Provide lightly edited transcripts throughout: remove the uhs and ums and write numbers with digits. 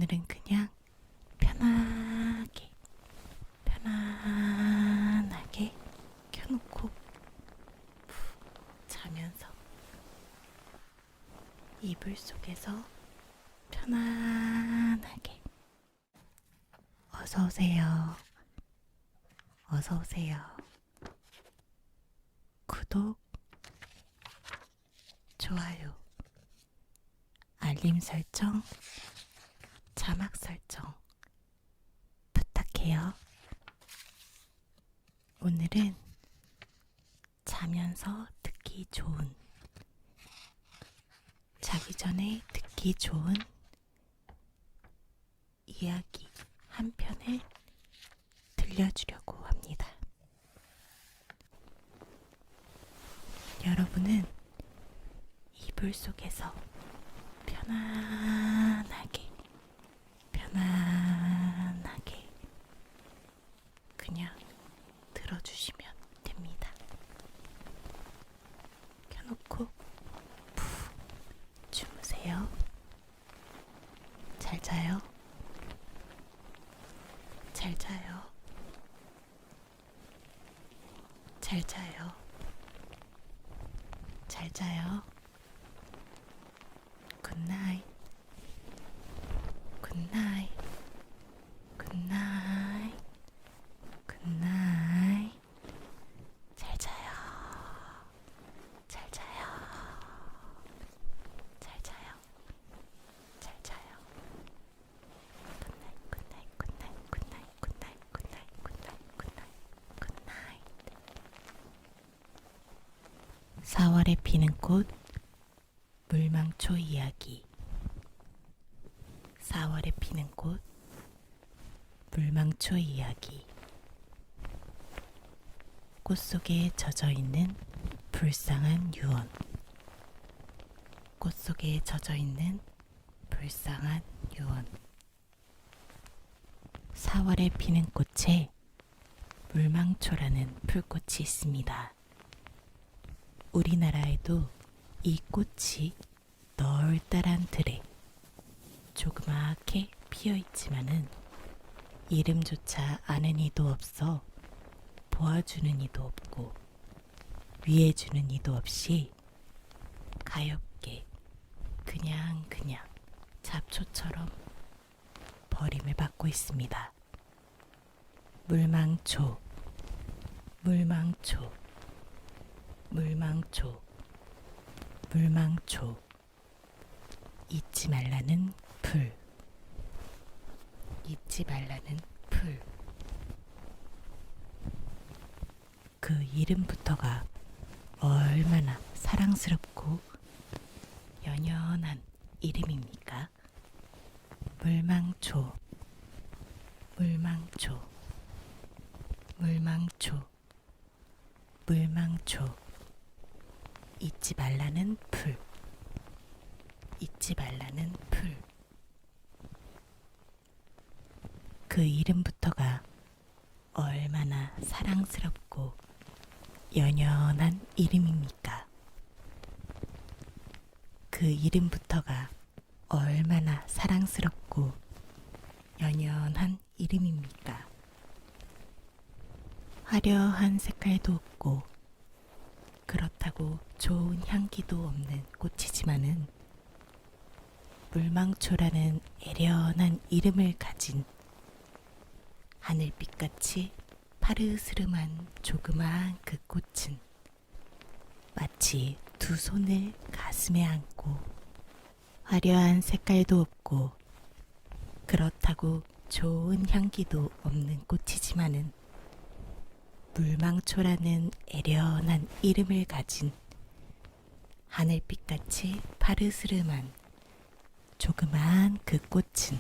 오늘은 그냥 편안하게 켜놓고 푹 자면서 이불 속에서 편안하게 어서오세요. 어서오세요. 구독, 좋아요, 알림 설정, 자막 설정 부탁해요. 오늘은 자면서 듣기 좋은, 자기 전에 듣기 좋은 이야기 한 편을 들려주려고 합니다. 여러분은 이불 속에서 편안하게 그냥 들어주시면 됩니다. 켜놓고 푹 주무세요. 잘 자요. 잘 자요. 잘 자요. 잘 자요. 굿나잇. 굿나잇. 굿나잇. 굿나잇. 잘 자요. 잘 자요. 잘 자요. 잘 자요. 굿나잇. 굿나잇. 굿나잇. 굿나잇. 굿나잇. 굿나잇. 굿나잇. 굿나잇. 굿나잇. 4월에 피는 꽃, 물망초 이야기. 4월에 피는 꽃, 물망초 이야기. 꽃 속에 젖어있는 불쌍한 유언. 꽃 속에 젖어있는 불쌍한 유언. 4월에 피는 꽃에 물망초라는 풀꽃이 있습니다. 우리나라에도 이 꽃이 널따란 들에 조그맣게 피어있지만은 이름조차 아는 이도 없어 보아주는 이도 없고 위해주는 이도 없이 가엾게 그냥 잡초처럼 버림을 받고 있습니다. 물망초, 물망초, 물망초, 물망초. 잊지 말라는 풀, 잊지 말라는 풀. 그 이름부터가 얼마나 사랑스럽고 연연한 이름입니까? 물망초, 물망초, 물망초, 물망초. 잊지 말라는 풀, 잊지 말라는 풀. 그 이름부터가 얼마나 사랑스럽고 연연한 이름입니까? 그 이름부터가 얼마나 사랑스럽고 연연한 이름입니까? 화려한 색깔도 없고 그렇다고 좋은 향기도 없는 꽃이지만은 물망초라는 애련한 이름을 가진 하늘빛같이 파르스름한 조그마한 그 꽃은 마치 두 손을 가슴에 안고 화려한 색깔도 없고 그렇다고 좋은 향기도 없는 꽃이지만은 물망초라는 애련한 이름을 가진 하늘빛같이 파르스름한 조그마한 그 꽃은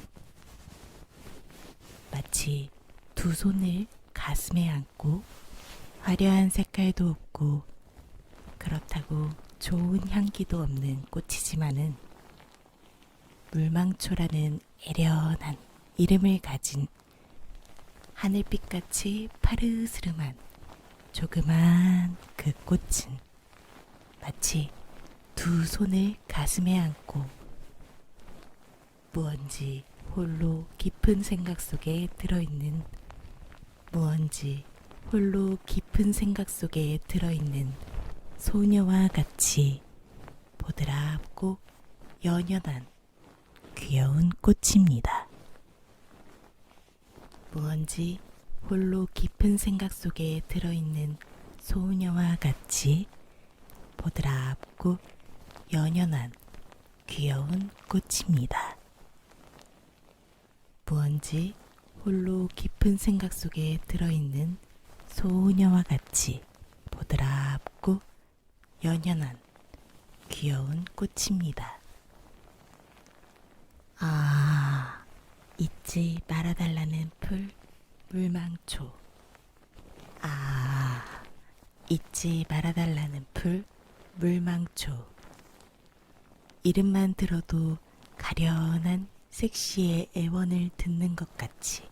마치 두 손을 가슴에 안고 화려한 색깔도 없고 그렇다고 좋은 향기도 없는 꽃이지만은 물망초라는 애련한 이름을 가진 하늘빛같이 파르스름한 조그만 그 꽃은 마치 두 손을 가슴에 안고 무언지 홀로 깊은 생각 속에 들어있는 무언지 홀로 깊은 생각 속에 들어있는 소녀와 같이 보드랍고 연연한 귀여운 꽃입니다. 무언지 홀로 깊은 생각 속에 들어있는 소녀와 같이 보드랍고 연연한 귀여운 꽃입니다. 무언지 홀로 깊은 생각 속에 들어있는 소녀와 같이 보드랍고 연연한 귀여운 꽃입니다. 아, 잊지 말아달라는 풀 물망초. 아, 잊지 말아달라는 풀 물망초. 이름만 들어도 가련한 섹시의 애원을 듣는 것 같이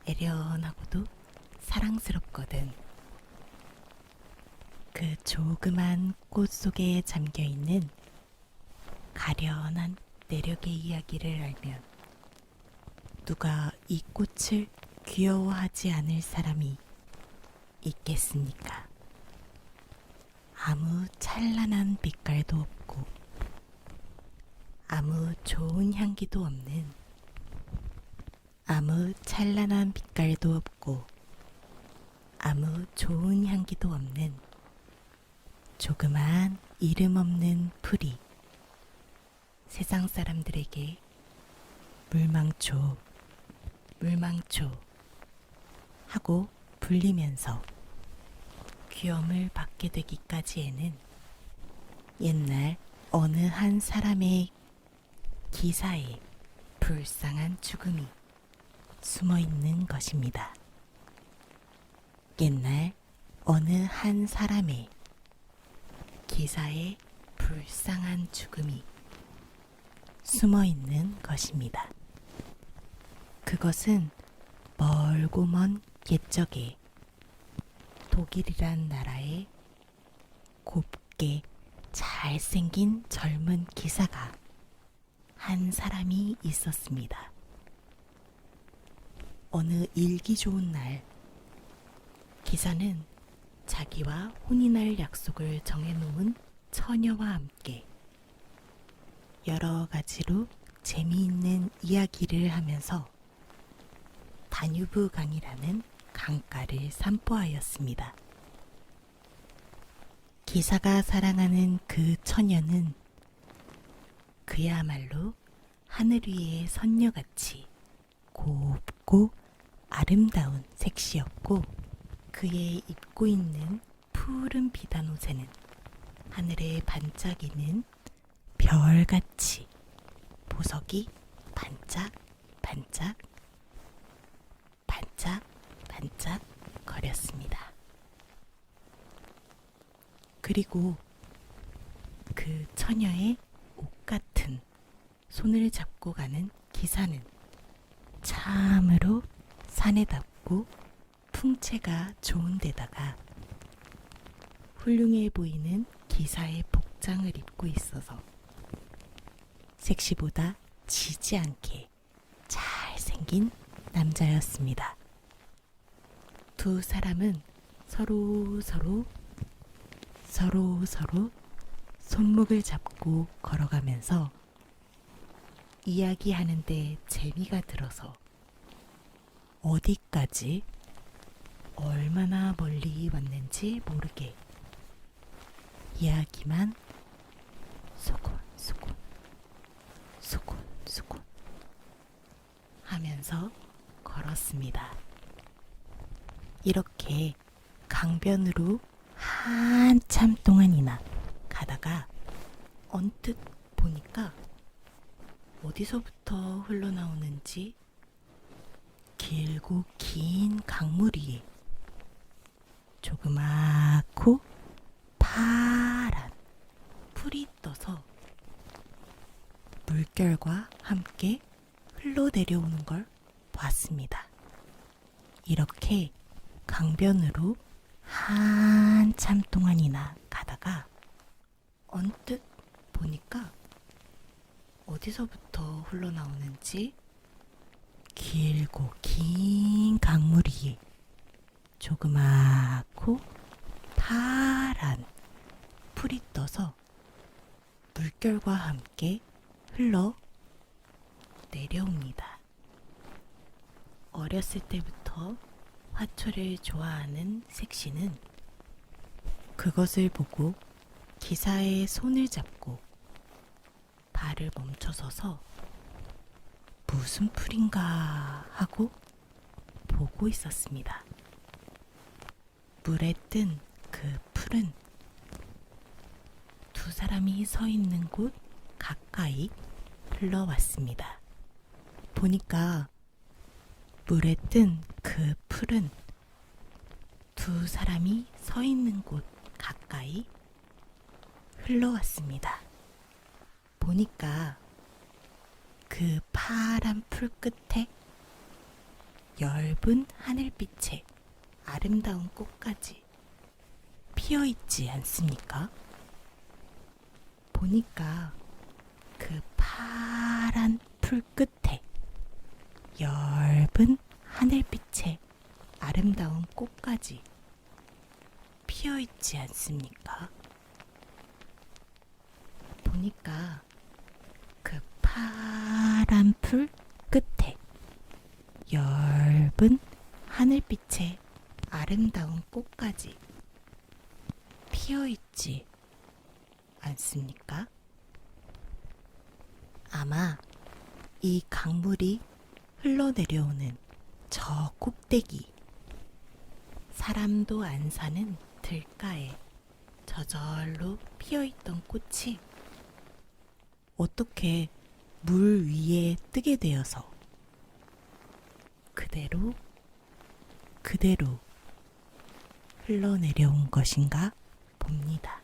애련하고도 사랑스럽거든. 그 조그만 꽃 속에 잠겨있는 가련한 매력의 이야기를 알면 누가 이 꽃을 귀여워하지 않을 사람이 있겠습니까? 아무 찬란한 빛깔도 없고 아무 좋은 향기도 없는 아무 찬란한 빛깔도 없고 아무 좋은 향기도 없는 조그만 이름 없는 풀이 세상 사람들에게 물망초, 물망초 하고 불리면서 귀염을 받게 되기까지에는 옛날 어느 한 사람의 기사에 불쌍한 죽음이 숨어 있는 것입니다. 옛날 어느 한 사람의 기사에 불쌍한 죽음이 숨어 있는 것입니다. 그것은 멀고 먼 옛적에 독일이란 나라에 곱게 잘생긴 젊은 기사가 한 사람이 있었습니다. 어느 일기 좋은 날, 기사는 자기와 혼인할 약속을 정해놓은 처녀와 함께 여러 가지로 재미있는 이야기를 하면서 다뉴브 강이라는 강가를 산보하였습니다. 기사가 사랑하는 그 처녀는 그야말로 하늘 위의 선녀같이 곱고 아름다운 색시였고 그의 입고 있는 푸른 비단 옷에는 하늘에 반짝이는 별같이 보석이 반짝 반짝 반짝 반짝 거렸습니다. 그리고 그 처녀의 옷 같은 손을 잡고 가는 기사는 참으로 사내답고 풍채가 좋은 데다가 훌륭해 보이는 기사의 복장을 입고 있어서 섹시보다 지지 않게 잘생긴 남자였습니다. 두 사람은 서로 손목을 잡고 걸어가면서 이야기하는데 재미가 들어서 어디까지 얼마나 멀리 왔는지 모르게 이야기만 소곤소곤 하면서 걸었습니다. 이렇게 강변으로 한참 동안이나 가다가 언뜻 보니까 어디서부터 흘러나오는지 길고 긴 강물 위에 조그맣고 파란 풀이 떠서 물결과 함께 흘러내려오는 걸 봤습니다. 이렇게 강변으로 한참 동안이나 가다가 언뜻 보니까 어디서부터 흘러나오는지 길고 긴 강물 위에 조그맣고 파란 풀이 떠서 물결과 함께 흘러 내려옵니다. 어렸을 때부터 화초를 좋아하는 색시는 그것을 보고 기사의 손을 잡고 발을 멈춰서서 무슨 풀인가 하고 보고 있었습니다. 물에 뜬 그 풀은 두 사람이 서 있는 곳 가까이 흘러왔습니다. 보니까 물에 뜬 그 풀은 두 사람이 서 있는 곳 가까이 흘러왔습니다. 보니까 그 파란 풀 끝에 엷은 하늘빛의 아름다운 꽃까지 피어있지 않습니까? 보니까 그 파란 풀 끝에 엷은 하늘빛의 아름다운 꽃까지 피어있지 않습니까? 보니까 그 파란 풀 끝에 엷은 하늘빛의 아름다운 꽃까지 피어있지 않습니까? 아마 이 강물이 흘러내려오는 저 꼭대기, 사람도 안 사는 들가에 저절로 피어있던 꽃이 어떻게 물 위에 뜨게 되어서 그대로 흘러내려온 것인가 봅니다.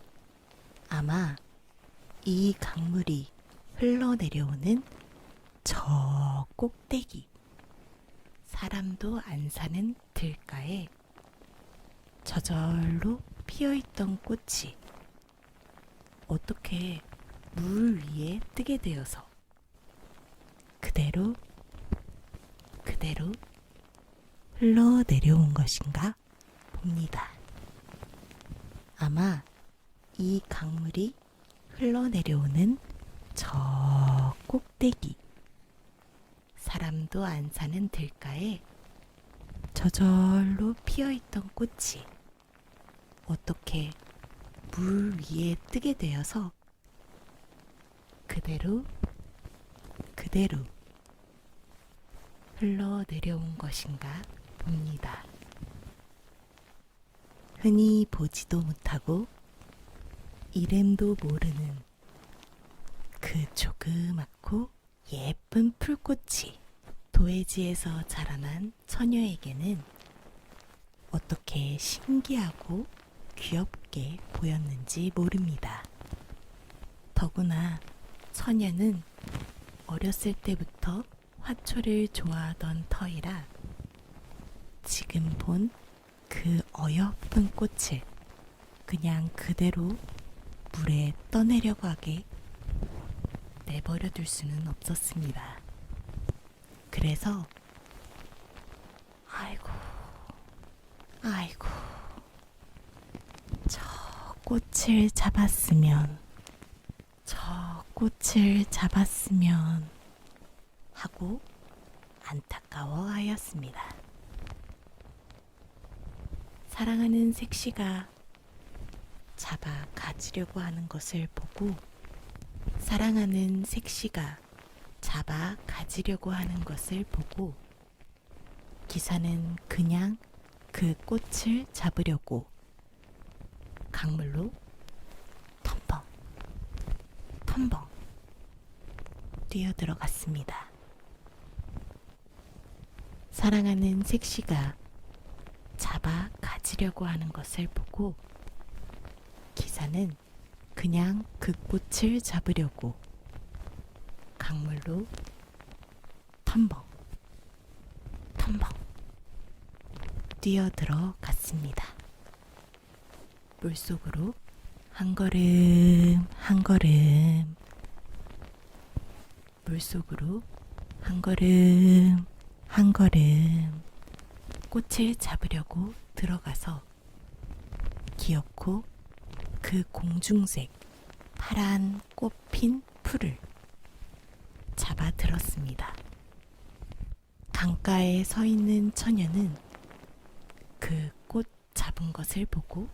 아마 이 강물이 흘러내려오는 저 꼭대기, 사람도 안 사는 들가에 저절로 피어있던 꽃이 어떻게 물 위에 뜨게 되어서 그대로 흘러내려온 것인가 봅니다. 아마 이 강물이 흘러내려오는 저 꼭대기, 사람도 안 사는 들가에 저절로 피어있던 꽃이 어떻게 물 위에 뜨게 되어서 그대로 흘러내려온 것인가 봅니다. 흔히 보지도 못하고 이름도 모르는 그 조그맣고 예쁜 풀꽃이 도해지에서 자라난 처녀에게는 어떻게 신기하고 귀엽게 보였는지 모릅니다. 더구나 처녀는 어렸을 때부터 화초를 좋아하던 터이라 지금 본 그 어여쁜 꽃을 그냥 그대로 물에 떠내려가게 내버려 둘 수는 없었습니다. 그래서 아이고 저 꽃을 잡았으면 하고 안타까워하였습니다. 사랑하는 색시가 잡아 가지려고 하는 것을 보고 사랑하는 색시가 잡아 가지려고 하는 것을 보고 기사는 그냥 그 꽃을 잡으려고 강물로 텀벙 뛰어들어갔습니다. 사랑하는 색시가 잡아 가지려고 하는 것을 보고 기사는 그냥 그 꽃을 잡으려고 강물로 텀벙 뛰어들어갔습니다. 물속으로 한 걸음 물속으로 한 걸음 한 걸음 꽃을 잡으려고 들어가서 기어코 그 공중색 파란 꽃핀 풀을 잡아 들었습니다. 강가에 서 있는 처녀는 그 꽃 잡은 것을 보고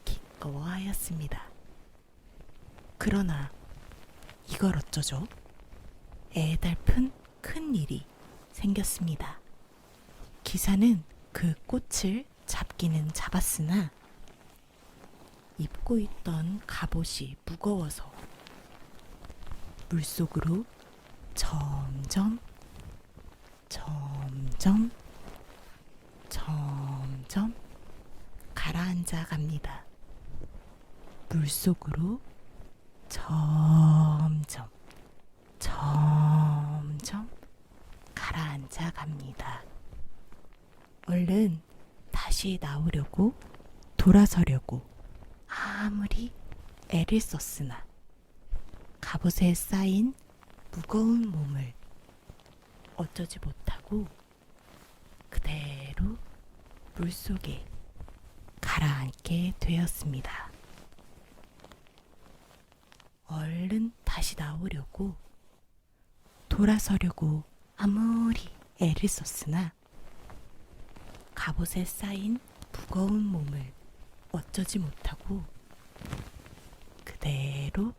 기꺼워하였습니다. 그러나 이걸 어쩌죠? 애달픈 큰 일이 생겼습니다. 기사는 그 꽃을 잡기는 잡았으나 입고 있던 갑옷이 무거워서 물속으로 점점 가라앉아 갑니다. 물속으로 점점 가라앉아 갑니다. 얼른 다시 나오려고 돌아서려고 아무리 애를 썼으나 갑옷에 쌓인 무거운 몸을 어쩌지 못하고 그대로 물속에 가라앉게 되었습니다. 얼른 다시 나오려고 돌아서려고 아무리 애를 썼으나 갑옷에 쌓인 무거운 몸을 어쩌지 못하고 그대로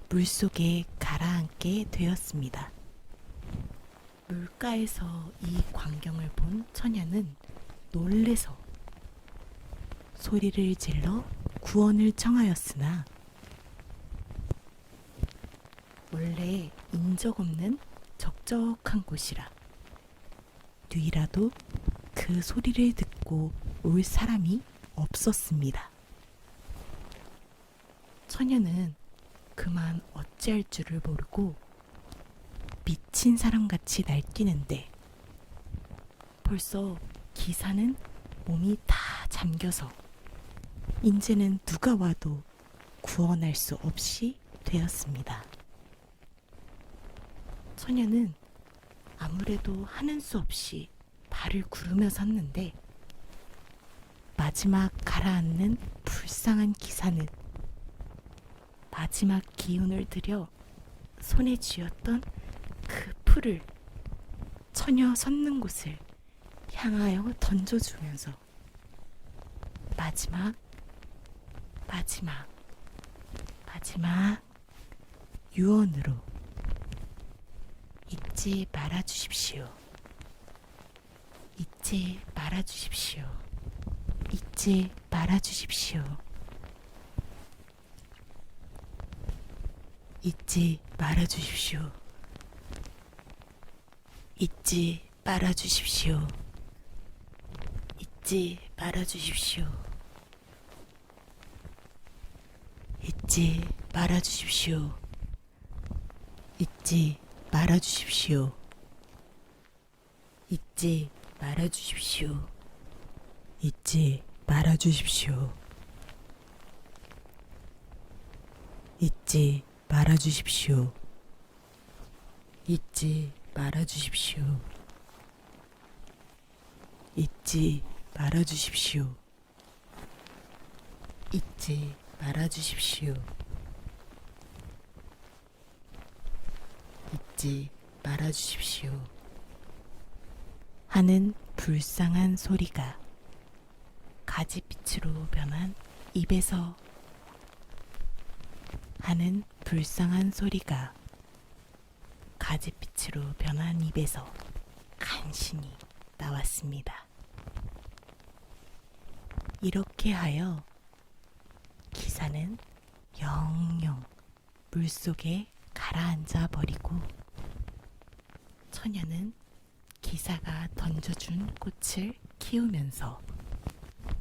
물속에 가라앉게 되었습니다. 물가에서 이 광경을 본 처녀는 놀래서 소리를 질러 구원을 청하였으나 원래 인적 없는 적적한 곳이라 뒤라도 그 소리를 듣고 올 사람이 없었습니다. 처녀는 그만 어찌할 줄을 모르고 미친 사람같이 날뛰는데 벌써 기사는 몸이 다 잠겨서 이제는 누가 와도 구원할 수 없이 되었습니다. 처녀는 아무래도 하는 수 없이 발을 구르며 섰는데 마지막 가라앉는 불쌍한 기사는 마지막 기운을 들여 손에 쥐었던 그 풀을 처녀 섰는 곳을 향하여 던져주면서 마지막 유언으로 잊지 말아주십시오. 잊지 말아주십시오. 잊지 말아주십시오. 잊지 말아주십시오. 잊지 말아주십시오. 잊지 말아주십시오. 잊지 말아주십시오. 잊지 말아주십시오. 잊지 말아주십시오. 잊지 말아주십시오. 잊지 말아주십시오. 잊지 말아주십시오. 잊지 말아주십시오. 잊지 말아주십시오. 잊지 말아주십시오. 하는 불쌍한 소리가 가지빛으로 변한 입에서 하는 불쌍한 소리가 가지빛으로 변한 입에서 간신히 나왔습니다. 이렇게 하여 기사는 영영 물속에 가라앉아 버리고 처녀는 기사가 던져준 꽃을 키우면서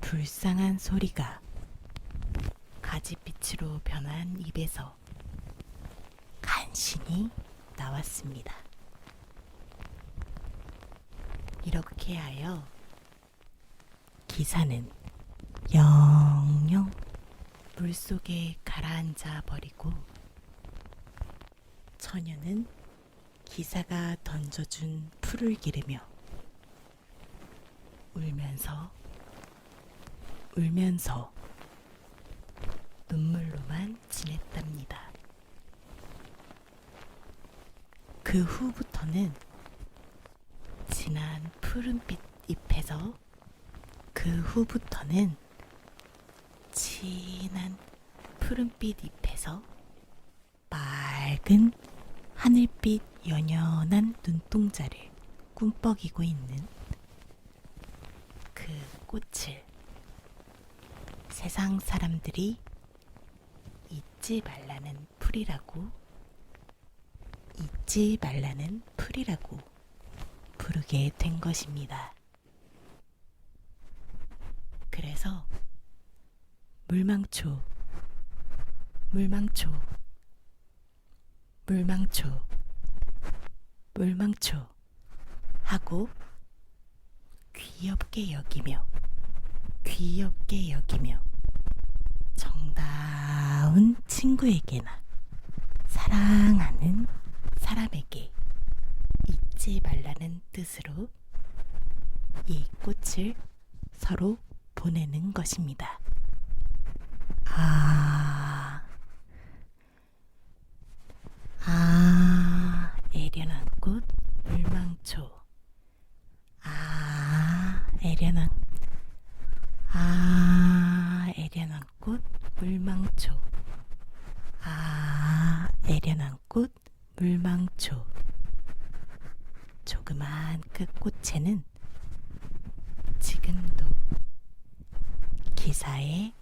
불쌍한 소리가 가지빛으로 변한 입에서 간신히 나왔습니다. 이렇게 하여 기사는 영영 물속에 가라앉아 버리고 처녀는 기사가 던져준 풀을 기르며 울면서 눈물로만 지냈답니다. 그 후부터는 진한 푸른빛 잎에서 진한 푸른빛 잎에서 맑은 하늘빛 연연한 눈동자를 꿈뻑이고 있는 그 꽃을 세상 사람들이 잊지 말라는 풀이라고 부르게 된 것입니다. 그래서 물망초 하고 귀엽게 여기며 정다운 친구에게나 사랑하는 사람에게 잊지 말라는 뜻으로 이 꽃을 서로 보내는 것입니다. 애련한 꽃 물망초. 애련한 꽃 물망초. 애련한 꽃 물망초. 조그만 그 꽃에는 지금도 기사에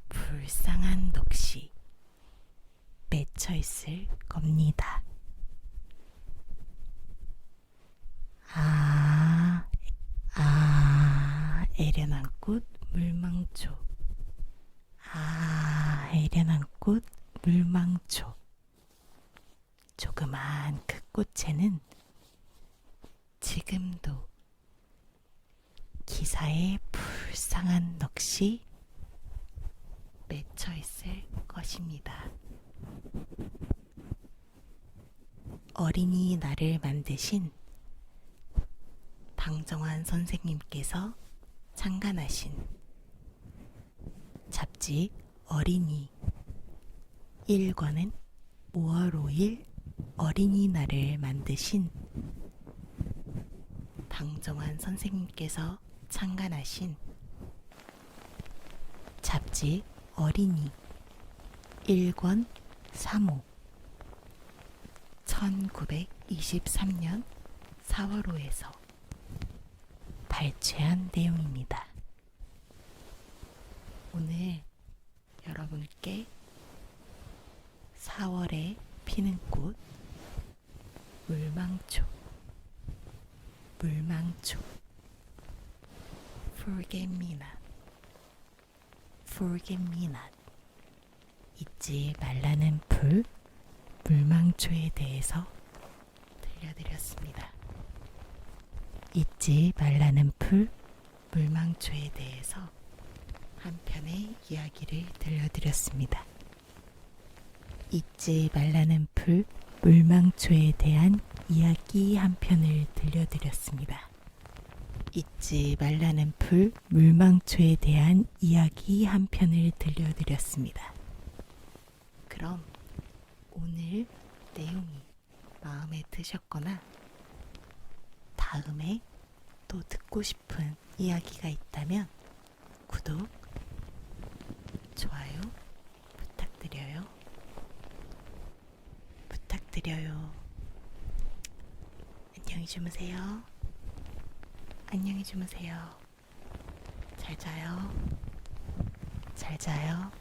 불쌍한 넋이 맺혀 있을 겁니다. 애련한 꽃 물망초. 애련한 꽃 물망초. 조그만 그 꽃에는 지금도 기사에 불쌍한 넋이 맺혀 있을 것입니다. 어린이 날을 만드신 방정환 선생님께서 창간하신 잡지 어린이 1권은 5월 5일 어린이날을 만드신 방정환 선생님께서 창간하신 잡지 어린이 1권 3호 1923년 4월호에서 발췌한 내용입니다. 오늘 여러분께 4월에 피는 꽃 물망초 Forget me not 잊지 말라는 풀 물망초에 대해서 들려드렸습니다. 잊지 말라는 풀 물망초에 대해서 한 편의 이야기를 들려드렸습니다. 잊지 말라는 풀 물망초에 대한 이야기 한 편을 들려드렸습니다. 잊지 말라는 풀 물망초에 대한 이야기 한 편을 들려드렸습니다. 그럼 오늘 내용이 마음에 드셨거나 다음에 또 듣고 싶은 이야기가 있다면 구독, 좋아요 부탁드려요. 안녕히 주무세요. 잘 자요.